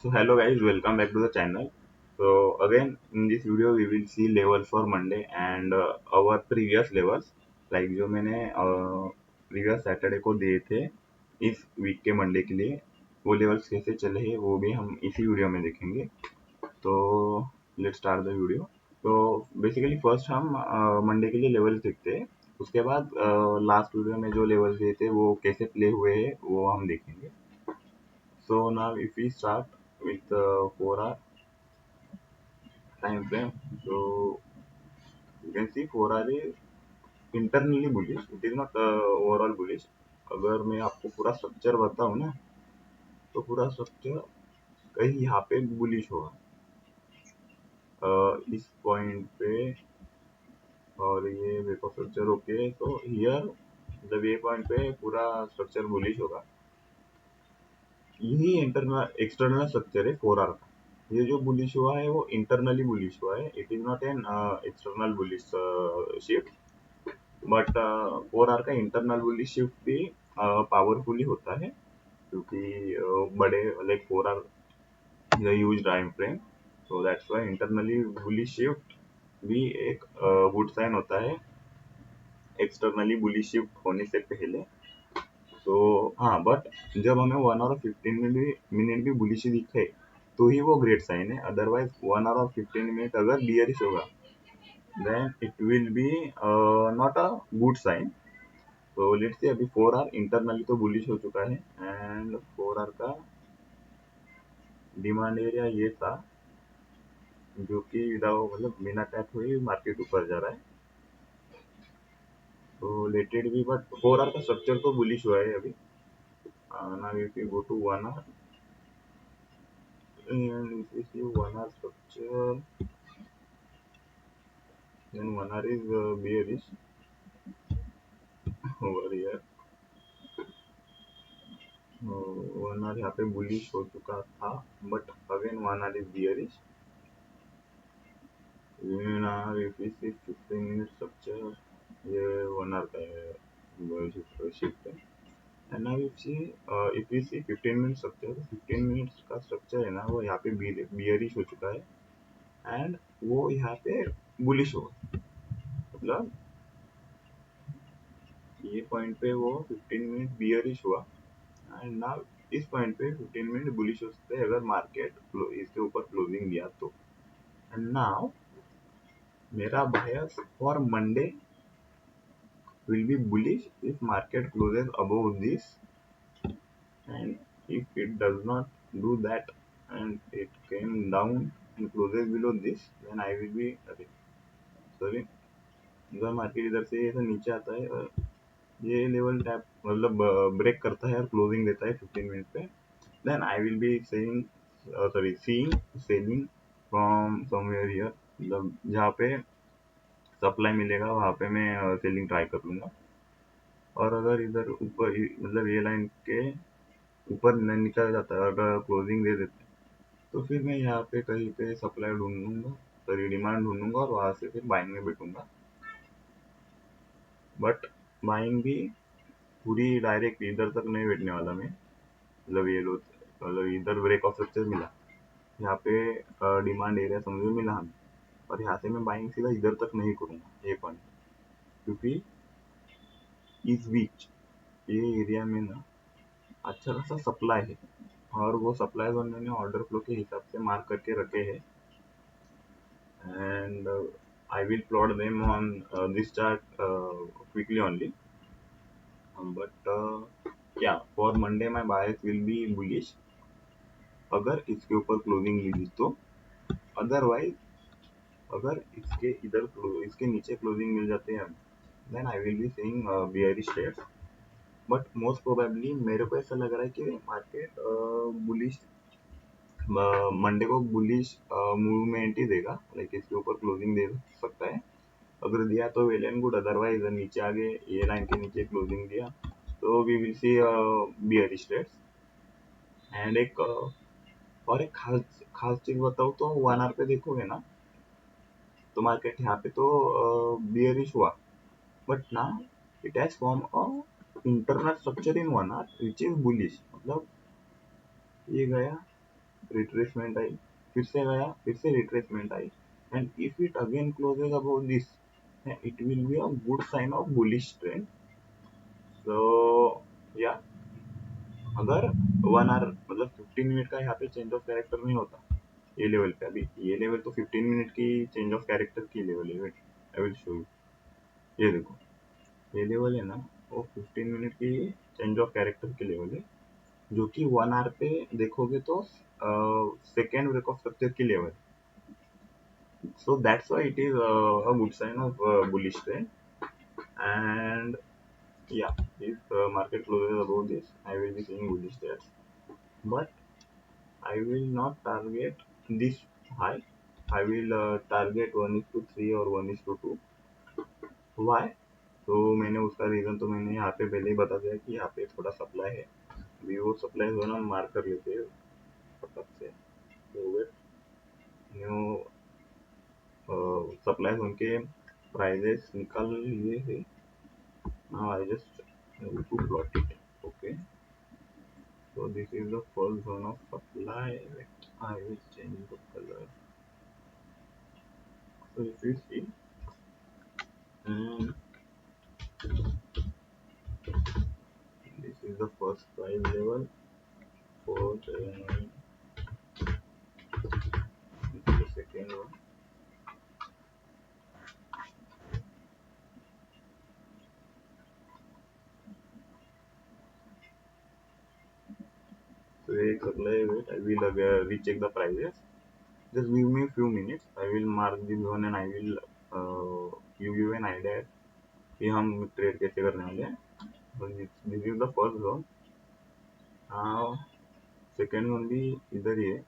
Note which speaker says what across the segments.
Speaker 1: So hello guys, welcome back to the channel. So again in this video we will see levels for Monday and our previous levels like जो मैंने previous Saturday को दिए थे इस week के Monday के लिए वो लेवल्स कैसे चले हैं वो भी हम इसी वीडियो में देखेंगे. तो लेट्स स्टार्ट द वीडियो. तो बेसिकली फर्स्ट हम मंडे के लिए लेवल्स देखते हैं. उसके बाद लास्ट वीडियो में जो लेवल्स दिए थे वो कैसे प्ले हुए हैं वो हम देखेंगे. So now if we start with 4 hour time frame, so you can see 4 hour is internally bullish. It is not overall bullish. अगर मैं आपको पूरा स्ट्रक्चर बताऊं ना तो पूरा स्ट्रक्चर कहीं यहाँ पे बुलिश होगा इस पॉइंट पे और ये वेको स्ट्रक्चर ओके. तो हियर जब ये पॉइंट पे पूरा स्ट्रक्चर बुलिश होगा यही इंटरनल एक्सटर्नल स्ट्रक्चर है 4 आवर का. ये जो बुलिश हुआ है वो इंटरनली बुलिश हुआ है. It is not an external bullish shift but 4 hour का इंटरनल बुलिश शिफ्ट भी पावरफुली होता है क्योंकि बड़े like 4 hour huge time frame. So that's why internally bullish shift भी एक गुड साइन होता है एक्सटर्नली बुलिश शिफ्ट होने से पहले. तो हाँ बट जब हमें 1 आवर और 15 मिनट भी बुलिश दिखे तो ही वो ग्रेट साइन है. अदरवाइज 1 आवर और 15 मिनट अगर बियरिश होगा then it will be not a good sign. तो लेट्स से अभी 4 आवर इंटरनली तो बुलिश हो चुका है एंड 4 आवर का डिमांड एरिया ये था जो कि विदाउट मतलब बिना टैप हुए मार्केट ऊपर जा रहा है. तो लेटेड भी बट 4 आवर का स्ट्रक्चर तो बुलिश हुआ है अभी. Now if you go to 1 hour and if you see 1 hour structure then 1 hour is bearish over here. 1 hour यहाँ पे bullish हो चुका था but again 1 hour is bearish. now if you see 15 minute structure ये 1 hour का shift है. and now if you see 15 minute structure 15 minutes का structure है ना वो यहाँ पे bearish हो चुका है and वो यहाँ पे bullish होगा. मतलब ये पॉइंट पे वो 15 मिनट बियरिश हुआ एंड नाउ इस पॉइंट पे 15 मिनट बुलिश हो सकते हैं अगर मार्केट इसके ऊपर क्लोजिंग दिया तो. एंड नाउ मेरा bias for Monday will be bullish if market closes above this and if it does not do that and it came down and closes below this then I will be sorry अगर market इधर से ऐसा नीचे आता है और ये level tap मतलब ब्रेक करता है और क्लोजिंग देता है 15 मिनट पे then I will be saying seeing selling from somewhere here. मतलब जहाँ पे सप्लाई मिलेगा वहाँ पे मैं सेलिंग ट्राई कर लूँगा. और अगर इधर ऊपर मतलब ये लाइन के ऊपर निकल जाता है अगर क्लोजिंग दे देते हैं तो फिर मैं यहाँ पे कहीं पे सप्लाई ढूंढूंगा सॉरी डिमांड ढूंढूंगा और वहाँ से फिर बाइंग में बैठूंगा. बट बाइंग भी पूरी डायरेक्ट इधर तक नहीं बैठने वाला मैं. मतलब ये लो मतलब इधर ब्रेक ऑफ स्ट्रक्चर मिला यहाँ पे डिमांड एरिया समझो मिला हमें और यहाँ से मैं बाइंग सीधा इधर तक नहीं करूँगा ये पॉइंट क्योंकि इस बीच ये एरिया में ना अच्छा खासा सप्लाई है और वो सप्लाई जोन मैंने ऑर्डर फ्लो के हिसाब से मार्क करके रखे हैं and I will plot them on this chart quickly only. But yeah for Monday my bias will be bullish अगर इसके ऊपर क्लोजिंग मिली तो. अदरवाइज अगर इसके नीचे क्लोजिंग मिल जाते हैं then I will be saying bearish trades. But most probably मेरे को ऐसा लग रहा है कि मार्केट बुलिश मंडे को बुलिश मूवमेंट ही देगा लाइक इसके ऊपर क्लोजिंग दे सकता है. अगर दिया तो वेल एंड गुड अदरवाइज नीचे आगे ये लाइन के नीचे क्लोजिंग दिया तो we will see bearish trades. And एक और एक खास खास चीज बताऊँ तो 1 आवर पे देखोगे ना तो मार्केट यहाँ पे तो बियरिश हुआ बट ना it has form a internal structure in 1 hour which is bullish. मतलब ये गया रिट्रेसमेंट आई, फिर से गया, फिर से रिट्रेसमेंट आई, and if it again closes about this, it will be a good sign of bullish trend. So yeah, अगर 1 आवर मतलब 15 मिनट का यहाँ पे चेंज ऑफ कैरेक्टर नहीं होता ये लेवल पे, अभी ये लेवल तो 15 मिनट की चेंज ऑफ कैरेक्टर की लेवल है, wait I will show you. ये देखो, ये लेवल है ना, वो 15 मिनट की चेंज ऑफ कैरेक्टर की लेवल है, जो कि 1 आवर पे देखोगे तो सेकेंड ब्रेक ऑफ स्ट्रक्चर की level. So that's why it is a good sign of bullish trend. And yeah, if market closes above this, I will be seeing bullish there, but I will not target this high. I will target 1:3 or 1:2. Why? तो मैंने उसका reason तो मैंने यहाँ पे पहले ही बता दिया कि यहाँ पे थोड़ा सप्लाई है, अभी वो सप्लाई जो है ना मार कर लेते हैं फटक से, तो वे न्यू सप्लाई जोन के प्राइजेस निकाल लिए है। Now I just to plot it, okay. So this is the first zone of supply. I will change the color. So if you see, and this is the first price level, 479. This is the second one. So एक supply wait. I will recheck the prices. Just give me a few minutes. I will mark this zone and I will give you an idea कि हम trade कैसे करने वाले हैं। So this is the first zone. Now second one भी इधर ही है,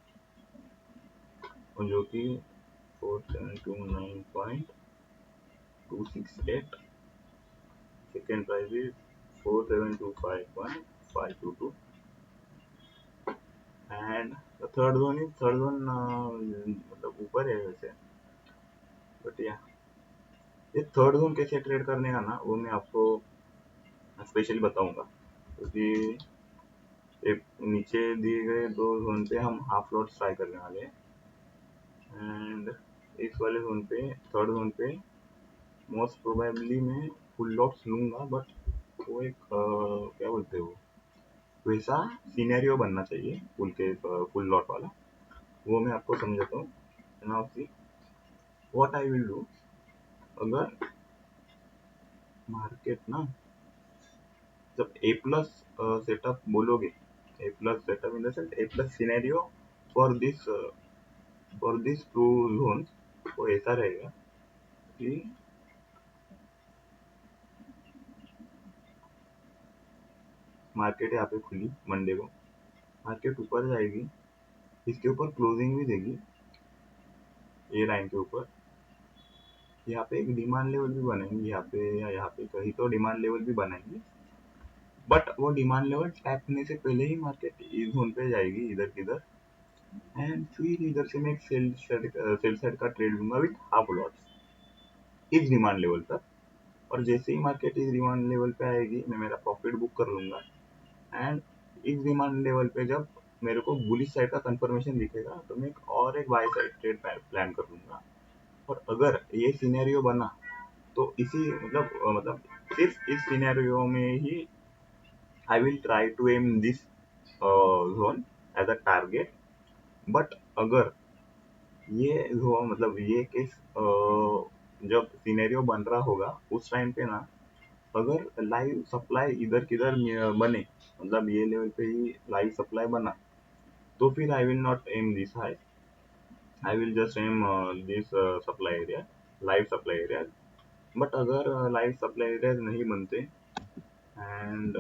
Speaker 1: और जो कि 4729.268, second price is 4725.522, and the third one is मतलब ऊपर है वैसे, बट या ये थर्ड जोन कैसे ट्रेड करने का ना वो मैं आपको स्पेशली बताऊंगा, क्योंकि एक नीचे दिए गए दो जोन पे हम हाफ लॉट ट्राई करने वाले हैं, एंड इस वाले जोन पे थर्ड जोन पे मोस्ट प्रोबेबली मैं फुल लॉट्स लूंगा, बट वो एक क्या बोलते हो वैसा सिनेरियो बनना चाहिए फुल लॉट वाला, वो मैं आपको समझाता हूँ। Now see what I will do, अगर मार्केट ना जब ए प्लस सेटअप बोलोगे, A plus setup in the sense A plus scenario for this two zone, वो ऐसा रहेगा कि मार्केट यहाँ पे खुली मंडे को, मार्केट ऊपर जाएगी, इसके ऊपर क्लोजिंग भी देगी ये लाइन के ऊपर, यहाँ पे एक डिमांड लेवल भी बनाएंगे यहाँ पे या यहाँ पे कहीं तो डिमांड लेवल भी बनाएंगे, बट वो डिमांड लेवल टैप होने से पहले ही मार्केट इस जोन पे जाएगी इधर किधर, एंड फिर इधर से मैं एक सेल साइड का ट्रेड लूंगा विथ हाफ लॉट्स इस डिमांड लेवल पर, और जैसे ही मार्केट इस डिमांड लेवल पे आएगी मैं मेरा प्रॉफिट बुक कर लूंगा, एंड इस डिमांड लेवल पे जब मेरे को बुलिश साइड का कंफर्मेशन दिखेगा तो मैं एक बाय साइड ट्रेड प्लान कर लूंगा, और अगर ये सिनेरियो बना तो इसी मतलब सिर्फ इस सिनेरियो में ही I will try to aim this zone as a target, but अगर ये जो ये केस जब सिनेरियो बन रहा होगा उस टाइम पे ना, अगर लाइव सप्लाई इधर किधर बने, मतलब ये लेवल पे ही लाइव सप्लाई बना, तो फिर I will not aim this high, I will just aim this supply area, live supply area. But अगर लाइव सप्लाई एरिया नहीं बनते एंड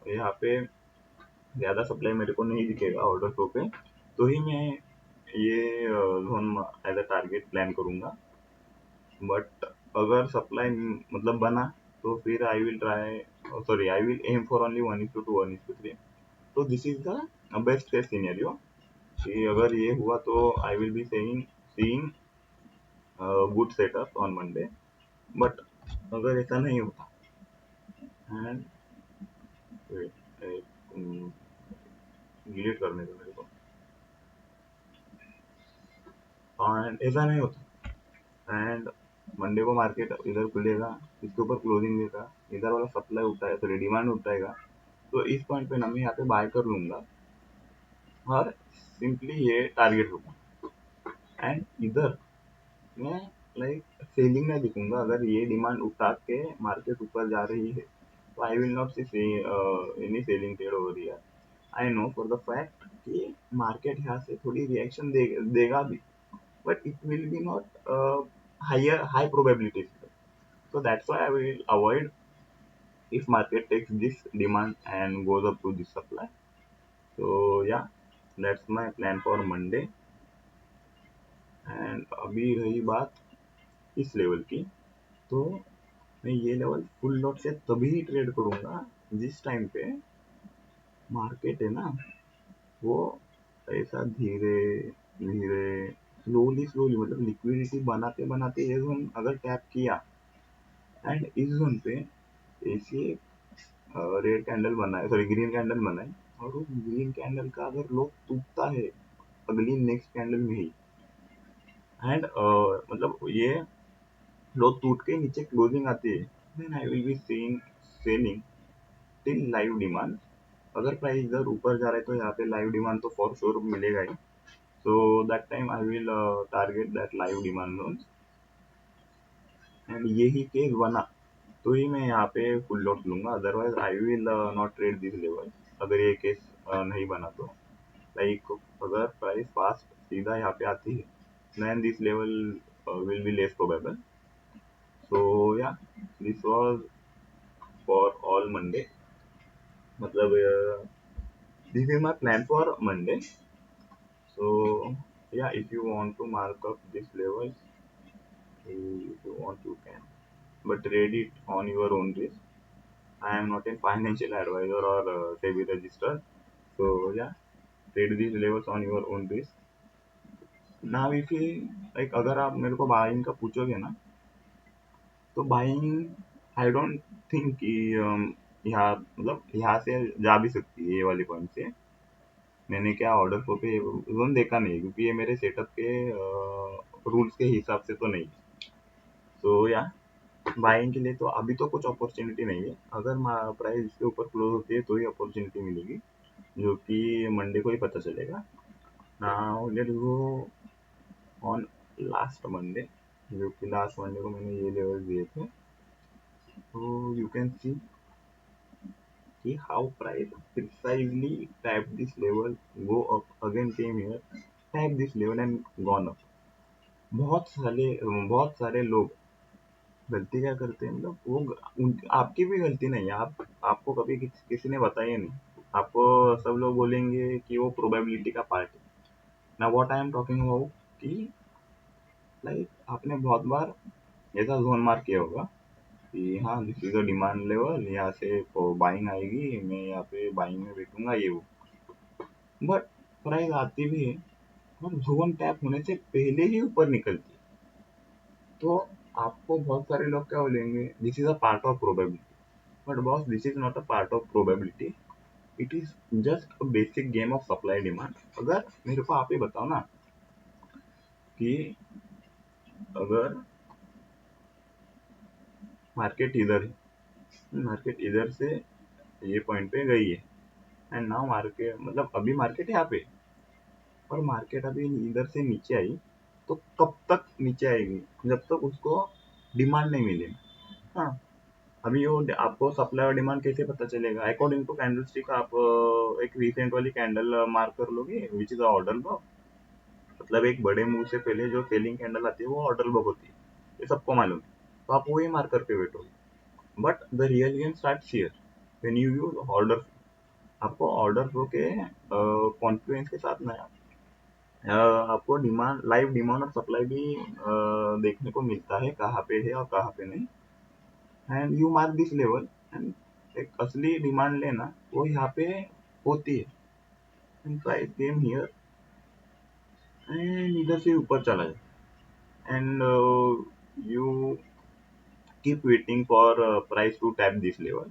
Speaker 1: यहाँ पे ज़्यादा सप्लाई मेरे को नहीं दिखेगा ऑर्डर फ्लो पे, तो ही मैं ये zone as a target plan करूँगा, बट अगर सप्लाई बना तो फिर I will try, sorry I will aim for only 1:2 1:3। तो this is the best case scenario कि अगर ये हुआ तो I will be seeing good setup on Monday, but अगर ऐसा नहीं होता एंड डिलीट करने दो मेरे को, एंड ऐसा नहीं होता। एंड मंडे को मार्केट इधर खुलेगा, इसके ऊपर क्लोजिंग देगा, इधर वाला सप्लाई उठाए, सॉरी डिमांड उठाएगा, तो इस पॉइंट पे ना मैं यहाँ पे बाय कर लूंगा और सिंपली ये टारगेट लूंगा। एंड इधर मैं लाइक सेलिंग में दिखूंगा, अगर ये डिमांड उठा के मार्केट ऊपर जा रही है तो I will not see any selling trade over here. I know for the fact कि मार्केट यहाँ से थोड़ी रिएक्शन देगा भी, but it will be not high probability. So that's why I will avoid if market takes this demand and goes up to this supply. So yeah, that's my plan for Monday. And अभी रही बात इस level की, तो मैं ये level full lot से तभी ट्रेड करूंगा जिस टाइम पे मार्केट है ना, वो ऐसा धीरे धीरे स्लोली स्लोली मतलब लिक्विडिटी बनाते बनाते ये जोन अगर टैप किया एंड इस जोन पे ऐसे रेड कैंडल बनाए, सॉरी ग्रीन कैंडल बनाए, और उस ग्रीन कैंडल का अगर लो टूटता है अगली नेक्स्ट कैंडल में ही, एंड मतलब ये लो टूट के नीचे क्लोजिंग आती है, then I will be saying selling till live demand. अगर प्राइस इधर ऊपर जा रहा है तो यहाँ पे लाइव डिमांड तो फॉर श्योर मिलेगा ही, so that time I will target that live demand zone. And यही केस बना तो ही मैं यहाँ पे फुल लॉट लूंगा, otherwise I will not trade this level. अगर ये केस नहीं बना तो लाइक अगर प्राइस फास्ट सीधा यहाँ पे आती है then this level will be less probable. So yeah, this was for all Monday. मतलब this is my plan for Monday. So yeah, if you want to mark up this level, if you want you can, but read it on your own risk. I am not a financial advisor or SEBI registered. So yeah, trade these levels on your own risk. Now if you like अगर आप मेरे को buying का पूछोगे ना, तो buying I don't think कि यहाँ मतलब यहाँ से जा भी सकती है ये वाली पॉइंट से। मैंने क्या ऑर्डर फ्लो पे जोन देखा नहीं, क्योंकि ये मेरे सेटअप के रूल्स के हिसाब से तो नहीं। सो या बाइंग के लिए तो अभी तो कुछ अपॉर्चुनिटी नहीं है, अगर प्राइस इसके ऊपर क्लोज होती है तो ही अपॉर्चुनिटी मिलेगी, जो कि मंडे को ही पता चलेगा। Now let's go on last Monday, जो कि लास्ट मंडे को मैंने ये लेवल दिए थे। तो यू कैन सी कि how price precisely tapped this level, go up again came here, tap this level and gone up। बहुत सारे लोग गलती क्या करते हैं, मतलब आपकी भी गलती नहीं है, आपको कभी किसी ने बताया नहीं, आपको सब लोग बोलेंगे कि वो प्रोबेबिलिटी का पार्ट है ना। What I am talking about कि लाइक आपने बहुत बार ऐसा जोन मार्क किया होगा कि हाँ this is a demand level, यहाँ से बाइंग आएगी, मैं यहाँ पे बाइंग में बैठूंगा ये वो, बट प्राइस आती भी है और जोन टैप होने से पहले ही ऊपर निकलती है, तो आपको बहुत सारे लोग क्या बोलेंगे, this is a part of probability. But boss, this is not a part of probability, it is just a basic game of supply demand. अगर मेरे को आप ही बताओ ना कि अगर मार्केट इधर है, मार्केट इधर से ये पॉइंट पे गई है, एंड नाउ मार्केट मतलब अभी मार्केट यहाँ पे, और मार्केट अभी इधर से नीचे आई, तो कब तक नीचे आएगी, जब तक उसको डिमांड नहीं मिलेगा। हाँ, अभी वो आपको सप्लाई और डिमांड कैसे पता चलेगा, अकॉर्डिंग टू कैंडल स्टिक आप एक रिसेंट वाली कैंडल मार्क कर लोगे विच इज ऑर्डर ब्लॉक। मतलब एक बड़े मूव से पहले जो सेलिंग कैंडल आती है वो ऑर्डर ब्लॉक होती है, ये सबको मालूम है, तो आप वही मार्क करके बैठोगे। But the real game start here when you use order. आपको ऑर्डर फ्लो के कॉन्फ्लुएंस के साथ नया आपको डिमांड, लाइव डिमांड और सप्लाई भी देखने को मिलता है कहाँ पे है और कहाँ पे नहीं, and you mark this level, and एक असली डिमांड लेना वो यहाँ पे होती है, and price came here and इधर से ऊपर चला जाए, and you keep waiting for price to tap this level.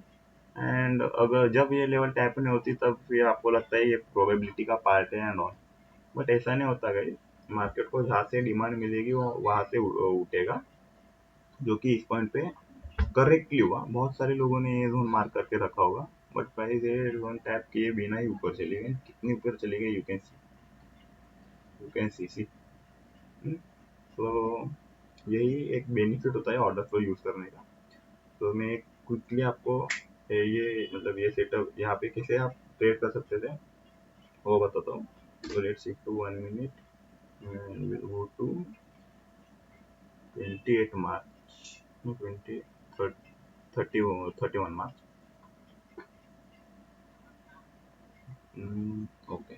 Speaker 1: And अगर जब ये लेवल टैप नहीं होती तब फिर आपको लगता है ये प्रोबेबिलिटी का पार्ट है एंड ऑल, बट ऐसा नहीं होता गाइस। मार्केट को जहाँ से डिमांड मिलेगी वो वहां से उठेगा, जो कि इस पॉइंट पे करेक्टली हुआ। बहुत सारे लोगों ने ये जोन मार्क करके रखा होगा, बट प्राइस ये जोन टैप किए बिना ही ऊपर चले गए। कितनी ऊपर चले गए, यू कैन सी। तो यही एक बेनिफिट होता है ऑर्डर फ्लो यूज करने का। तो मैं क्विकली आपको ये मतलब ये सेटअप यहाँ पे कैसे आप ट्रेड कर सकते थे वो बताता हूँ। तो let's shift to 1 minute and we'll go to 28 March, no, 20, 30, 31 March. Okay.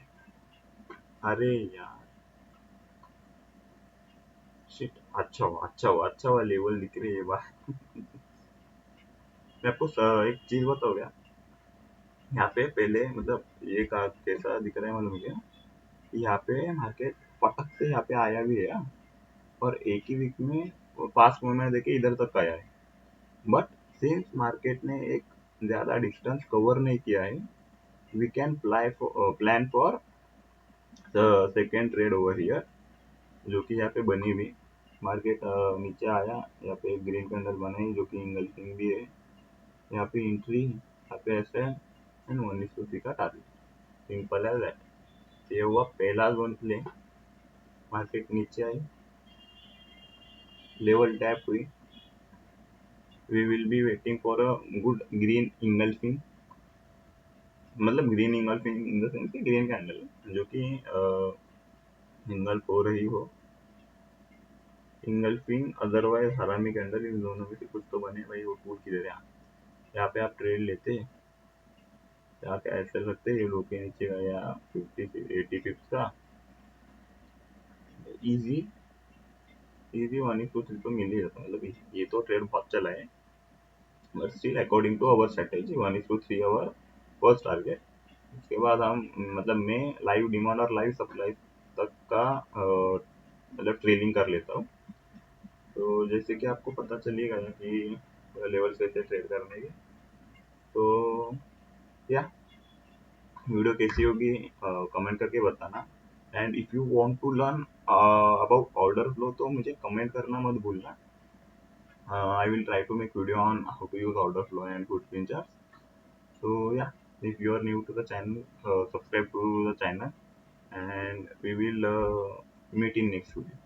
Speaker 1: अरे यार, शिट, अच्छा हुआ लेवल दिख रही है बात। मैं आपको एक चीज बताऊँ क्या? यहाँ पे पहले मतलब ये का कैसा दिख रहा है मालूम है क्या? यहाँ पे मार्केट पटक से यहाँ पे आया भी है, और एक ही वीक में पास्ट मूवमेंट देखे इधर तक आया है। बट सिंस मार्केट ने एक ज्यादा डिस्टेंस कवर नहीं किया है, we can plan for the second trade over here, जो कि यहाँ पे बनी हुई। मार्केट नीचे आया, यहाँ पे एक ग्रीन कैंडल बनाई जो कि इंगल्फिंग भी है। यहाँ पे एंट्री, यहाँ पे ऐसे एंड 1:3 का टारगेट, सिंपल है दैट। ये हुआ पहला जोन प्ले। मार्केट नीचे आई, लेवल टैप हुई, we will be waiting for a good green engulfing, मतलब green engulfing in the sense कि ग्रीन कैंडल जो कि इंगल्फ हो रही हो, इंगल्फिंग अदरवाइज हरामी कैंडल, इन दोनों में से कुछ तो बने भाई। वो फूल किधर है? यहाँ पे आप ट्रेड लेते, यहाँ पे ऐसे लगते ये लोग के नीचे गया 50 से 80 पिप्स का, इजी इजी 1:3 तो मिल ही जाता। मतलब ये तो ट्रेड बहुत चला है, but still according to our strategy 1:3 hour first target. उसके बाद हम मतलब मैं लाइव डिमांड और लाइव सप्लाई तक का मतलब ट्रेलिंग कर लेता हूँ। तो जैसे कि आपको पता चली गया कि लेवल कैसे ट्रेड करने के। तो या वीडियो कैसी होगी कमेंट करके बताना। And if you want to learn about order flow तो मुझे कमेंट करना मत भूलना। I will try to make video on how to use order flow and good pinchers. So yeah, if you are new to the channel, subscribe to the channel, and we will meet in next video.